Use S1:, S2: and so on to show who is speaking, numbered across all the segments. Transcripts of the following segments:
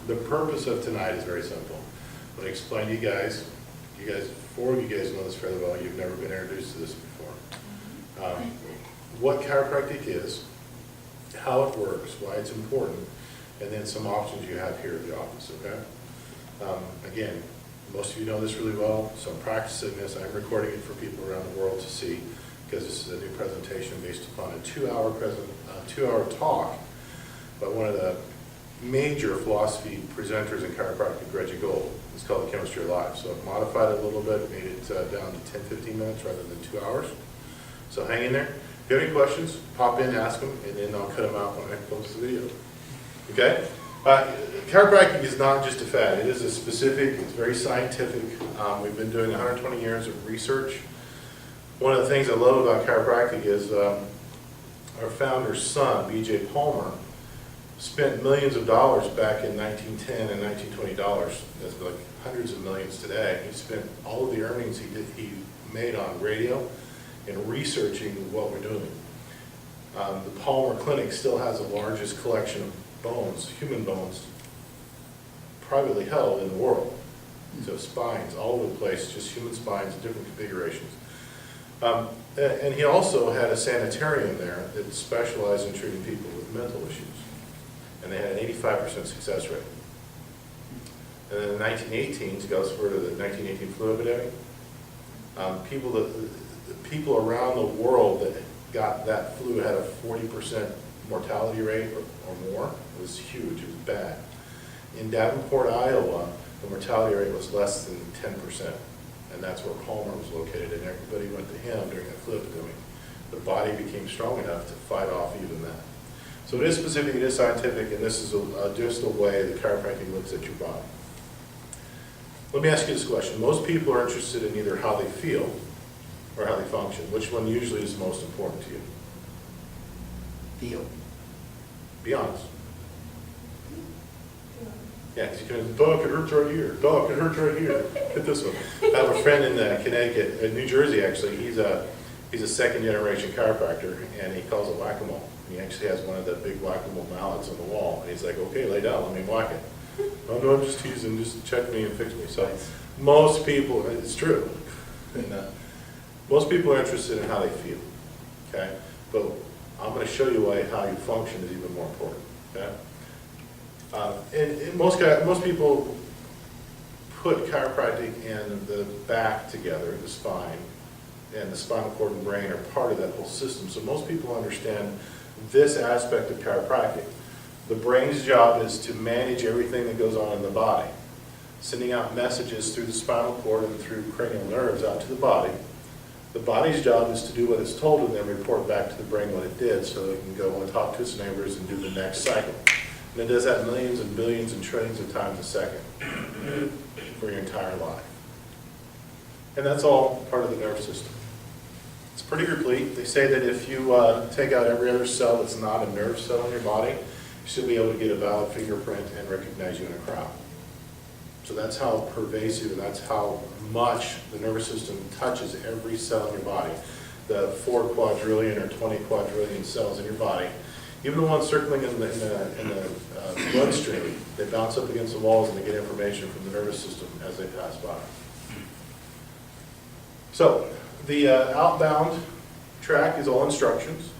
S1: The purpose of tonight is very simple. When I explain to you guys, four of you guys know this fairly well, you've never been introduced to this before. What chiropractic is, how it works, why it's important, and then some options you have here at the office, okay? Again, most of you know this really well, so I'm practicing this. I'm recording it for people around the world to see, because this is a new presentation based upon a two-hour talk by one of the major philosophy presenters in chiropractic, Reggie Gold. It's called The Chemistry of Life. So I've modified it a little bit, made it down to 10-15 minutes rather than 2 hours. So hang in there. If you have any questions, pop in, ask them, and then I'll cut them out when I post the video. Okay? Chiropractic is not just a fad. It is a specific, it's very scientific. We've been doing 120 years of research. One of the things I love about chiropractic is our founder's son, B.J. Palmer, spent millions of dollars back in 1910 and 1920 dollars. That's like hundreds of millions today. He spent all of the earnings he made on radio and researching what we're doing. The Palmer Clinic still has the largest collection of bones, human bones, privately held in the world. So spines all over the place, just human spines, different configurations. And he also had a sanitarium there that specialized in treating people with mental issues. And they had an 85% success rate. And in the 1918s, you guys heard of the 1918 flu epidemic? People around the world that got that flu had a 40% mortality rate or more. It was huge, it was bad. In Davenport, Iowa, the mortality rate was less than 10%. And that's where Palmer was located, and everybody went to him during that flu epidemic. The body became strong enough to fight off even that. So it is specific, it is scientific, and this is just a way that chiropractic looks at your body. Let me ask you this question. Most people are interested in either how they feel or how they function. Which one usually is most important to you?
S2: Feel.
S1: Be honest. Yeah, because you can, dog, it hurts right here. Dog, it hurts right here. Hit this one. I have a friend in Connecticut, in New Jersey actually. He's a second-generation chiropractor, and he calls it whack-a-mole. He actually has one of the big whack-a-mole mallets on the wall, and he's like, "Okay, lay down, let me whack it." "Oh no, I'm just teasing, just check me and fix me." So most people, it's true, and most people are interested in how they feel. Okay, but I'm going to show you why how you function is even more important. Okay. And most people put chiropractic and the back together, the spine, and the spinal cord and brain are part of that whole system. So most people understand this aspect of chiropractic. The brain's job is to manage everything that goes on in the body, sending out messages through the spinal cord and through cranial nerves out to the body. The body's job is to do what it's told and then report back to the brain what it did so it can go and talk to its neighbors and do the next cycle. And it does that millions and billions and trillions of times a second for your entire life. And that's all part of the nerve system. It's pretty replete. They say that if you take out every other cell that's not a nerve cell in your body, you should be able to get a valid fingerprint and recognize you in a crowd. So that's how pervasive and that's how much the nervous system touches every cell in your body. The 4 quadrillion or 20 quadrillion cells in your body, even the ones circling in the bloodstream, they bounce up against the walls and they get information from the nervous system as they pass by. So the outbound track is all instructions.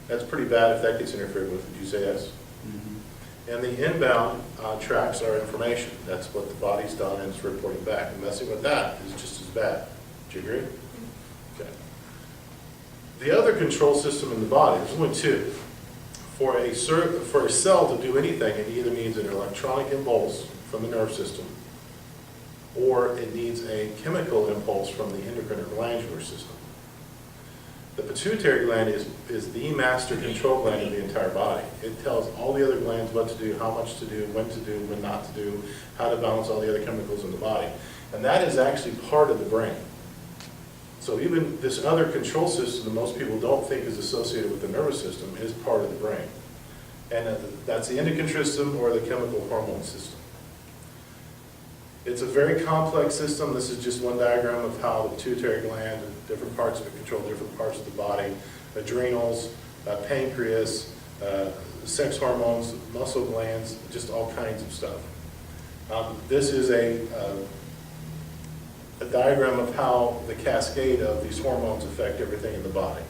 S1: That's pretty bad if that gets interfered with. Would you say yes? Mm-hmm. And the inbound tracks are information. That's what the body's done and it's reporting back. And messing with that is just as bad. Do you agree? Okay. The other control system in the body, there's only two. For a cell to do anything, it either needs an electronic impulse from the nerve system or it needs a chemical impulse from the endocrine or glandular system. The pituitary gland is the master control gland of the entire body. It tells all the other glands what to do, how much to do, when not to do, how to balance all the other chemicals in the body. And that is actually part of the brain. So even this other control system that most people don't think is associated with the nervous system is part of the brain. And that's the endocrine system or the chemical hormone system. It's a very complex system. This is just one diagram of how the pituitary gland, different parts of it control different parts of the body, adrenals, pancreas, sex hormones, muscle glands, just all kinds of stuff. This is a diagram of how the cascade of these hormones affect everything in the body.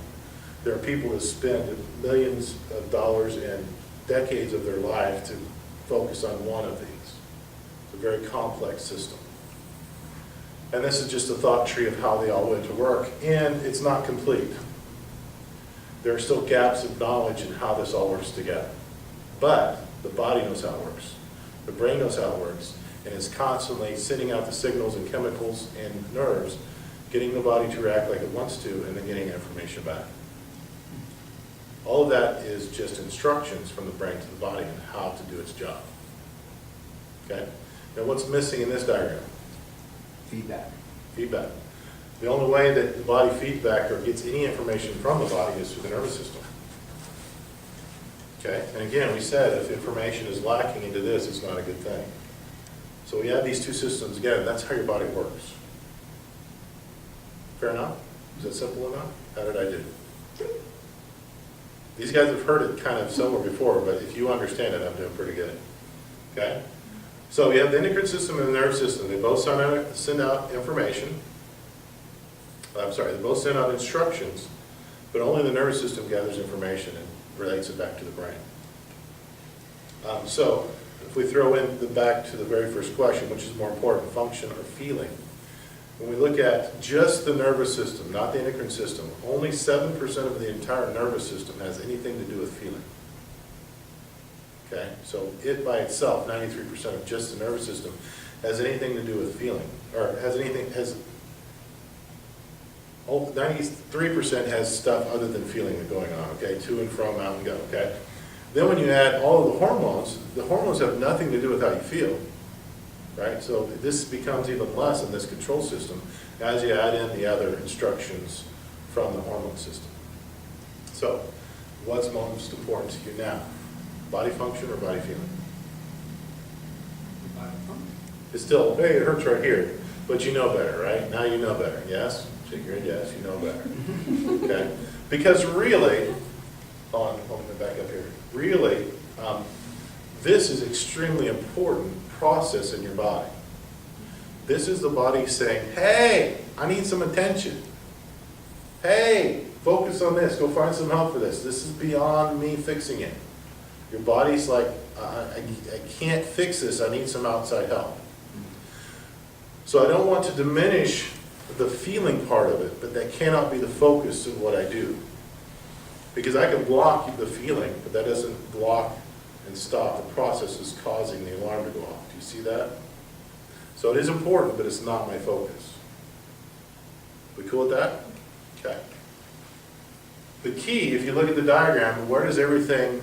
S1: There are people that spend millions of dollars and decades of their life to focus on one of these. It's a very complex system. And this is just a thought tree of how they all went to work, and it's not complete. There are still gaps of knowledge in how this all works together. But the body knows how it works. The brain knows how it works, and it's constantly sending out the signals and chemicals and nerves, getting the body to react like it wants to, and then getting information back. All of that is just instructions from the brain to the body on how to do its job. Okay? Now what's missing in this diagram?
S2: Feedback.
S1: Feedback. The only way that the body feedback or gets any information from the body is through the nervous system. Okay? And again, we said if information is lacking into this, it's not a good thing. So we add these two systems together, that's how your body works. Fair enough? Is that simple enough? How did I do? These guys have heard it kind of somewhere before, but if you understand it, I'm doing pretty good. Okay? So we have the endocrine system and the nervous system. They both send out information. They both send out instructions, but only the nervous system gathers information and relates it back to the brain. So if we throw in back to the very first question, which is more important, function or feeling, when we look at just the nervous system, not the endocrine system, only 7% of the entire nervous system has anything to do with feeling. Okay, so it by itself, 93% of just the nervous system, has anything to do with feeling, or 93% has stuff other than feeling going on, okay, to and from, out and go, okay? Then when you add all of the hormones have nothing to do with how you feel, right? So this becomes even less in this control system as you add in the other instructions from the hormone system. So what's most important to you now? Body function or body feeling?
S2: Body function.
S1: It's still, hey, it hurts right here, but you know better, right? Now you know better, yes? Shake your head, yes, you know better. Okay? Because really, hold on, let me back up here. Really, this is extremely important process in your body. This is the body saying, hey, I need some attention. Hey, focus on this, go find some help for this. This is beyond me fixing it. Your body's like, I can't fix this, I need some outside help. So I don't want to diminish the feeling part of it, but that cannot be the focus of what I do. Because I can block the feeling, but that doesn't block and stop the processes causing the alarm to go off. Do you see that? So it is important, but it's not my focus. We cool with that? Okay. The key, if you look at the diagram, where does everything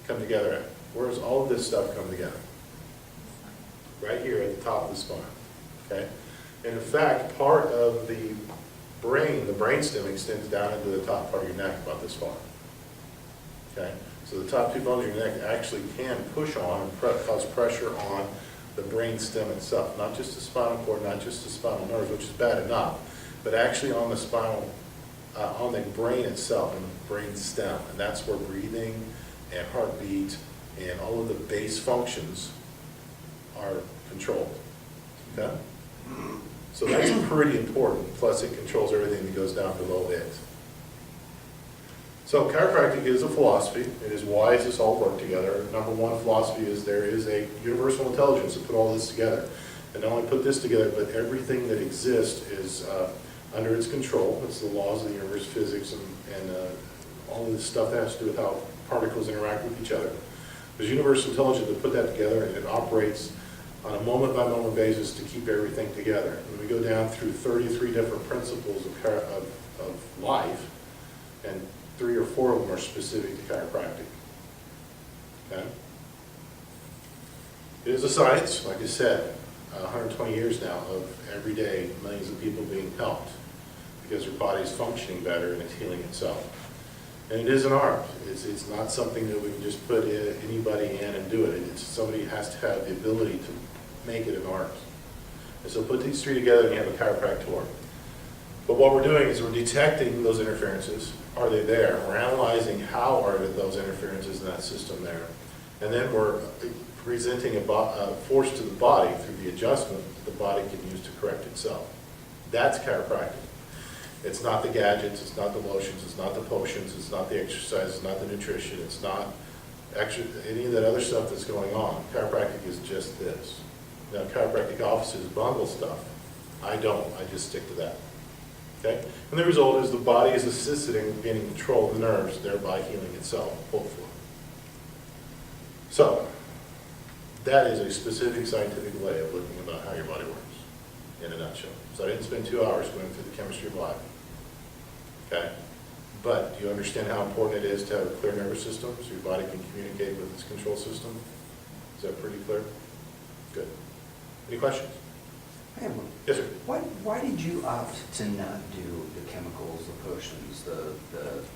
S1: come together at? Where does all of this stuff come together? Right here at the top of the spine. Okay? And in fact, part of the brainstem extends down into the top part of your neck about this far. Okay? So the top two bones of your neck actually can push on and cause pressure on the brainstem itself, not just the spinal cord, not just the spinal nerves, which is bad enough, but actually on the on the brain itself and the brain stem, and that's where breathing and heartbeat and all of the base functions are controlled. Okay? So that's pretty important, plus it controls everything that goes down below it. So chiropractic is a philosophy. It is why does this all work together? Number one philosophy is there is a universal intelligence that put all this together. And not only put this together, but everything that exists is under its control. It's the laws of the universe, physics, and all of this stuff that has to do with how particles interact with each other. There's universal intelligence that put that together, and it operates on a moment-by-moment basis to keep everything together. And we go down through 33 different principles of life, and 3 or 4 of them are specific to chiropractic. Okay? It is a science, like I said, 120 years now of every day millions of people being helped because their body's functioning better and it's healing itself. And it is an art. It's not something that we can just put anybody in and do it. Somebody has to have the ability to make it an art. And so put these 3 together and you have a chiropractor. But what we're doing is we're detecting those interferences. Are they there? We're analyzing how are those interferences in that system there. And then we're presenting a force to the body through the adjustment that the body can use to correct itself. That's chiropractic. It's not the gadgets, it's not the lotions, it's not the potions, it's not the exercise, it's not the nutrition, it's not any of that other stuff that's going on. Chiropractic is just this. Now, chiropractic offices bundle stuff. I don't. I just stick to that. Okay? And the result is the body is assisted in gaining control of the nerves, thereby healing itself, hopefully. So, that is a specific scientific way of looking about how your body works, in a nutshell. So I didn't spend 2 hours going through the chemistry of life. Okay? But do you understand how important it is to have a clear nervous system so your body can communicate with its control system? Is that pretty clear? Good. Any questions?
S2: I have one.
S1: Yes, sir.
S2: Why did you opt to not do the chemicals, the potions, the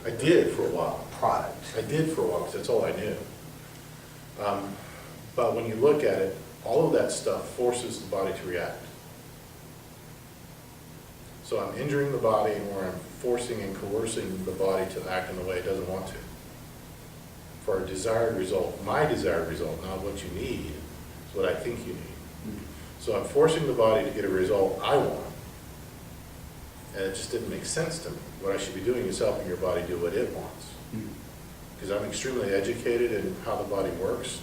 S1: I did for a while.
S2: product?
S1: I did for a while because that's all I knew. But when you look at it, all of that stuff forces the body to react. So I'm injuring the body or I'm forcing and coercing the body to act in the way it doesn't want to. For a desired result, my desired result, not what you need, is what I think you need. So I'm forcing the body to get a result I want. And it just didn't make sense to me. What I should be doing is helping your body do what it wants. Because I'm extremely educated in how the body works,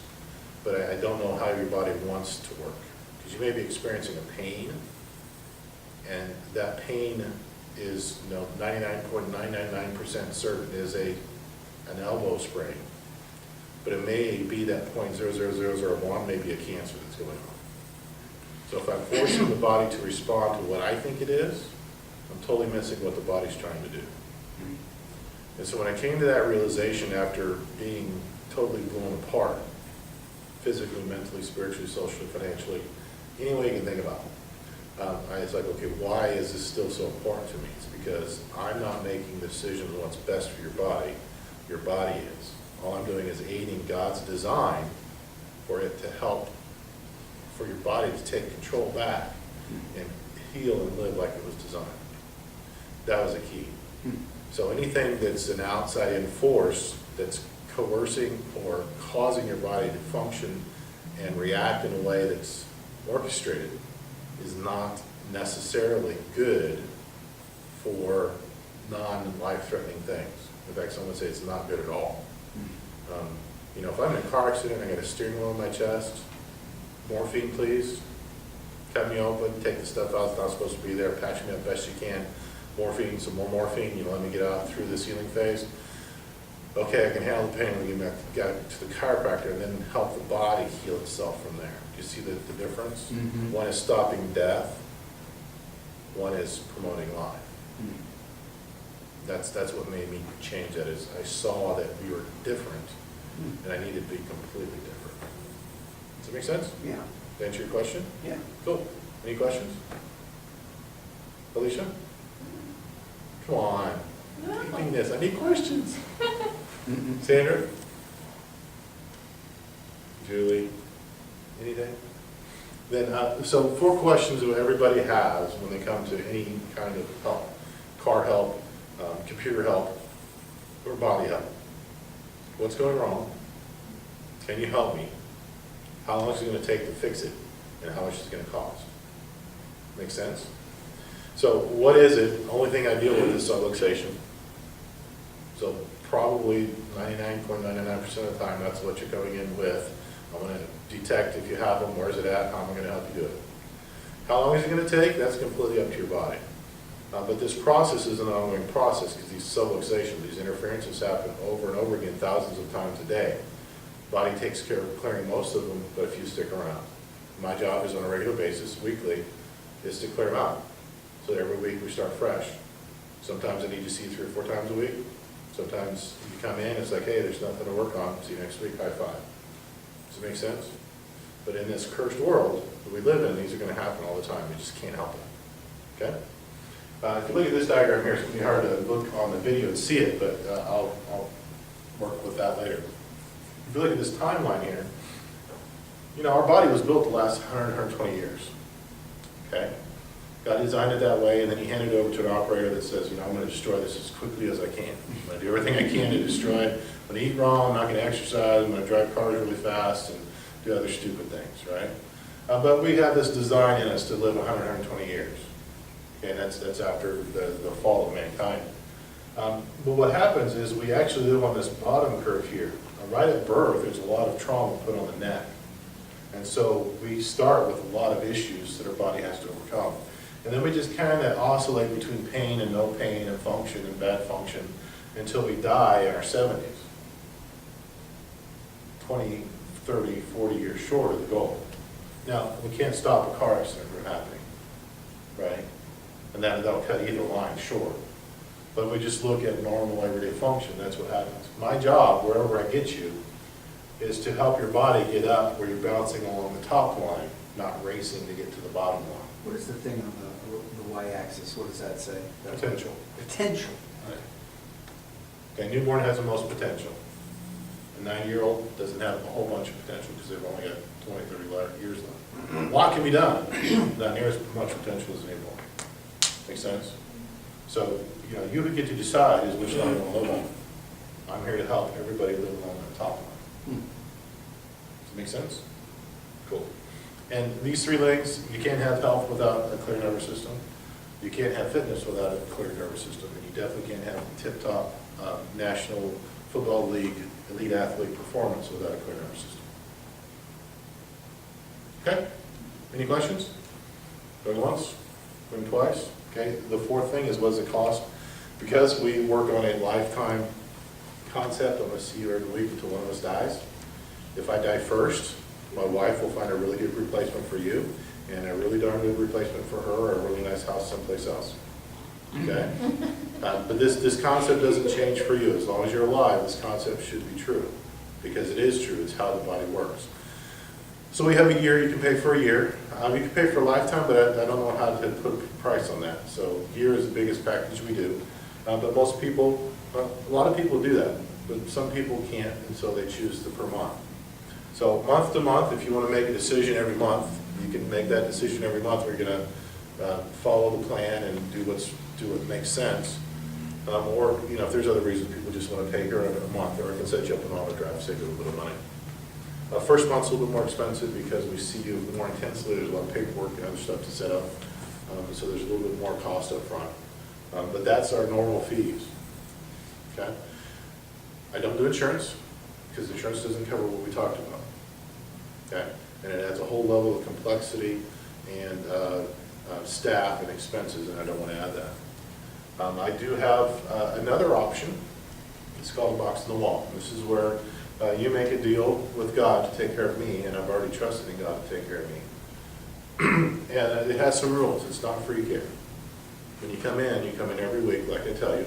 S1: but I don't know how your body wants to work. Because you may be experiencing a pain, and that pain is 99.999% certain is an elbow sprain. But it may be that 0.00001 may be a cancer that's going on. So if I'm forcing the body to respond to what I think it is, I'm totally missing what the body's trying to do. And so when I came to that realization after being totally blown apart, physically, mentally, spiritually, socially, financially, any way you can think about it, I was like, okay, why is this still so important to me? It's because I'm not making the decisions on what's best for your body is. All I'm doing is aiding God's design for it to help, for your body to take control back and heal and live like it was designed. That was a key. So anything that's an outside-in force that's coercing or causing your body to function and react in a way that's orchestrated is not necessarily good for non-life-threatening things. In fact, some would say it's not good at all. If I'm in a car accident, I got a steering wheel in my chest, morphine please, cut me open, take the stuff out that's not supposed to be there, patch me up best you can, morphine, some more morphine, let me get out through this healing phase. Okay, I can handle the pain, let me get back to the chiropractor and then help the body heal itself from there. Do you see the difference?
S2: Mm-hmm.
S1: One is stopping death, one is promoting life. That's what made me change that, is I saw that we were different and I needed to be completely different. Does that make sense?
S2: Yeah.
S1: Did that answer your question?
S2: Yeah.
S1: Cool. Any questions? Alicia? Come on. Keeping this. I need questions. Sandra? Julie? Anything? Then, so 4 questions that everybody has when they come to any kind of help. Car help, computer help, or body help. What's going wrong? Can you help me? How long is it going to take to fix it? And how much is it going to cost? Make sense? So what is it? The only thing I deal with is subluxation. So probably 99.99% of the time, that's what you're going in with. I'm going to detect if you have them, where's it at, how am I going to help you do it? How long is it going to take? That's completely up to your body. But this process is an ongoing process because these subluxations, these interferences happen over and over again, thousands of times a day. Body takes care of clearing most of them, but a few stick around. My job is on a regular basis, weekly, is to clear them out. So every week we start fresh. Sometimes I need to see you 3 or 4 times a week. Sometimes you come in, it's like, hey, there's nothing to work on. See you next week, high five. Does it make sense? But in this cursed world that we live in, these are going to happen all the time. We just can't help it. Okay? If you look at this diagram here, it's going to be hard to look on the video and see it, but I'll work with that later. If you look at this timeline here, our body was built to last 100, 120 years. Okay? God designed it that way, and then he handed it over to an operator that says, I'm going to destroy this as quickly as I can. I'm going to do everything I can to destroy it, I'm gonna eat wrong, I'm not gonna exercise, I'm gonna drive cars really fast and do other stupid things, right? But we have this design in us to live 100, 120 years. Okay, and that's after the fall of mankind. But what happens is we actually live on this bottom curve here. Right at birth, there's a lot of trauma put on the neck. And so we start with a lot of issues that our body has to overcome. And then we just kind of oscillate between pain and no pain and function and bad function until we die in our 70s. 20, 30, 40 years short of the goal. Now, we can't stop a car accident from happening, right? And that'll cut either line short. But we just look at normal everyday function, that's what happens. My job, wherever I get you, is to help your body get up where you're bouncing along the top line, not racing to get to the bottom line.
S2: What is the thing on the y-axis? What does that say?
S1: Potential.
S2: Potential.
S1: Right. Okay, newborn has the most potential. A 9-year-old doesn't have a whole bunch of potential because they've only got 20, 30 years left. A lot can be done, not near as much potential as a newborn. Make sense? So, you know, you get to decide is which line you want to live on. I'm here to help everybody live along the top line. Does it make sense? Cool. And these 3 legs, you can't have health without a clear nervous system. You can't have fitness without a clear nervous system. And you definitely can't have tip-top National Football League elite athlete performance without a clear nervous system. Okay? Any questions? Going once? Going twice? Okay, the 4th thing is, what does it cost? Because we work on a lifetime concept, I'm going to see you every week until one of us dies. If I die first, my wife will find a really good replacement for you, and a really darn good replacement for her, or a really nice house someplace else. Okay? But this concept doesn't change for you. As long as you're alive, this concept should be true, because it is true. It's how the body works. So we have a year, you can pay for a year. You can pay for a lifetime, but I don't know how to put a price on that. So year is the biggest package we do. But most people, a lot of people do that, but some people can't, and so they choose the per month. So month to month, if you want to make a decision every month, you can make that decision every month. We're going to follow the plan and do what makes sense. Or, you know, if there's other reasons people just want to pay here a month, or I can set you up an auto draft, save you a little bit of money. First month's a little bit more expensive because we see you more intensely. There's a lot of paperwork and other stuff to set up. So there's a little bit more cost up front. But that's our normal fees. Okay? I don't do insurance because insurance doesn't cover what we talked about. Okay? And it adds a whole level of complexity and staff and expenses, and I don't want to add that. I do have another option. It's called a box in the wall. This is where you make a deal with God to take care of me, and I've already trusted in God to take care of me. And it has some rules. It's not free care. When you come in every week, like I tell you,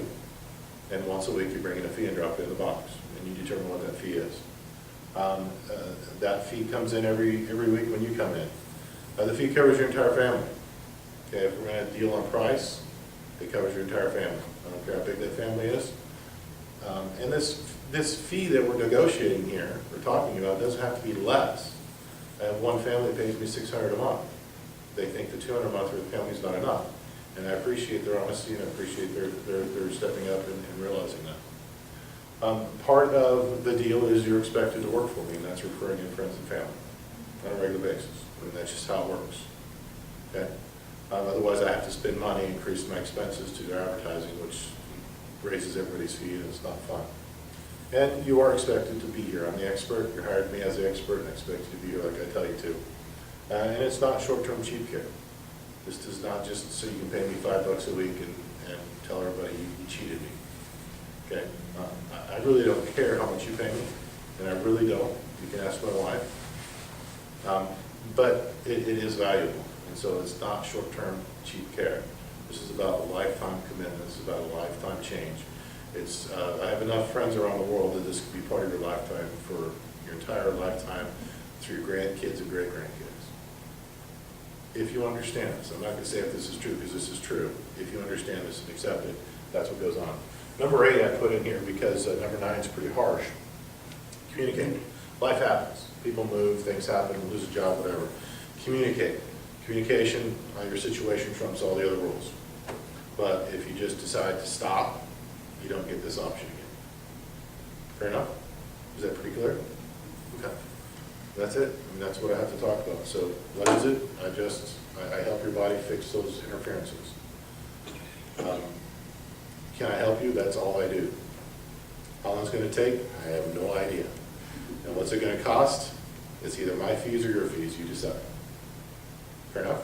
S1: and once a week you bring in a fee and drop it in the box, and you determine what that fee is. That fee comes in every week when you come in. The fee covers your entire family. Okay, if we're going to deal on price, it covers your entire family. I don't care how big that family is. And this fee that we're negotiating here, we're talking about, doesn't have to be less. One family pays me $600 a month. They think the $200 a month for the family is not enough. And I appreciate their honesty, and I appreciate their stepping up and realizing that. Part of the deal is you're expected to work for me, and that's referring in friends and family on a regular basis. I mean, that's just how it works. Okay? Otherwise, I have to spend money, increase my expenses to their advertising, which raises everybody's fee, and it's not fun. And you are expected to be here. I'm the expert. You hired me as the expert, and I expect you to be here like I tell you to. And it's not short-term cheap care. This is not just so you can pay me $5 a week and tell everybody you cheated me. Okay? I really don't care how much you pay me, and I really don't. You can ask my wife. But it is valuable, and so it's not short-term cheap care. This is about a lifetime commitment. This is about a lifetime change. It's I have enough friends around the world that this could be part of your lifetime for your entire lifetime through your grandkids and great-grandkids. If you understand this, I'm not going to say if this is true because this is true. If you understand this and accept it, that's what goes on. Number 8 I put in here because number 9 is pretty harsh. Communicate. Life happens. People move, things happen, lose a job, whatever. Communicate. Communication, your situation trumps all the other rules. But if you just decide to stop, you don't get this option again. Fair enough? Is that pretty clear? Okay. That's it. I mean, that's what I have to talk about. So what is it? I help your body fix those interferences. Can I help you? That's all I do. How long it's going to take? I have no idea. And what's it going to cost? It's either my fees or your fees. You decide. Fair enough?